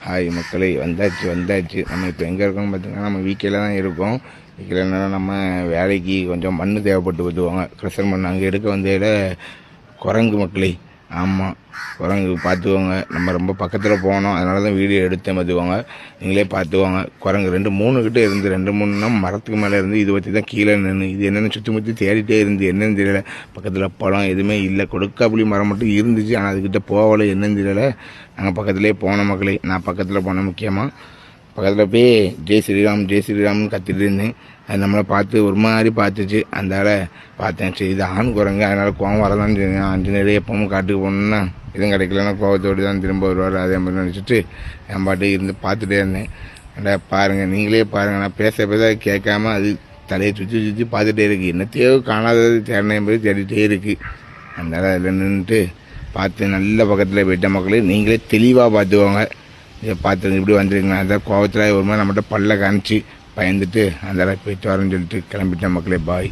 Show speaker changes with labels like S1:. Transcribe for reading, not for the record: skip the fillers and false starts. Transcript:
S1: Hi மக்களே, வந்தாச்சு. நம்ம இப்போ எங்கே இருக்கோம்னு பார்த்தீங்கன்னா, நம்ம வீக்கையில் தான் இருக்கோம். வீக்கையில் என்னன்னா, நம்ம வேலைக்கு கொஞ்சம் மண் தேவைப்பட்டு பார்த்துவாங்க. க்ரெஷர் மண் அங்கே எடுக்க வந்ததில் குரங்கு மக்களே. ஆமாம், குரங்கு பார்த்துக்கோங்க. நம்ம ரொம்ப பக்கத்தில் போனோம், அதனால தான் வீடியோ எடுத்தேன். பார்த்துக்கோங்க, நீங்களே பார்த்துக்கோங்க. குரங்கு 2-3 கிட்டே இருந்து 2-3 மரத்துக்கு மேலே இருந்து இது பற்றி தான் கீழே நின்று இது என்னென்னு சுற்றி தேடிட்டே இருந்து என்னென்னு தெரியல. பக்கத்தில் பழம் எதுவுமே இல்லை, கொடுக்காப்புளி மரம் மட்டும் இருந்துச்சு, ஆனால் அதுக்கிட்ட போகலை, என்னென்னு தெரியல. நாங்கள் பக்கத்துலேயே போன மக்களே. நான் பக்கத்தில் போனேன், முக்கியமாக பக்கத்தில் போய் ஜெய் ஸ்ரீராம்னு கத்திட்டு இருந்தேன். அது நம்மளை பார்த்து ஒரு மாதிரி பார்த்துச்சு. அதனால் பார்த்தேன், சரி இது ஆண் குரங்கு, அதனால் கோவம் வரதான் தெரியும். 5 நிறைய எப்பவும் காட்டுக்கு போகணுன்னா எதுவும் கிடைக்கலன்னா கோவத்தோடு தான் திரும்ப வருவார். அதே மாதிரி நினச்சிட்டு என் பாட்டு இருந்து பார்த்துட்டே இருந்தேன். ஏன்டா பாருங்கள், நீங்களே பாருங்கள், நான் பேச கேட்காம அது தலையை சுற்றி பார்த்துட்டே இருக்குது. என்னத்தையோ காணாதது தேடினேன் போய் தேடிட்டே இருக்குது. அதனால் அதில் நின்றுட்டு பார்த்து நல்ல பக்கத்தில் போயிட்ட மக்களே. நீங்களே தெளிவாக பார்த்துக்கோங்க. இதை பார்த்து இப்படி வந்துருக்கீங்க. அதான் கோவத்தில் ஒரு மாதிரி நம்மகிட்ட பல்ல காமிச்சு பயந்துட்டு அந்த போயிட்டு வரேன்னு சொல்லிட்டு கிளம்பிட்டேன் மக்களே. பாய்.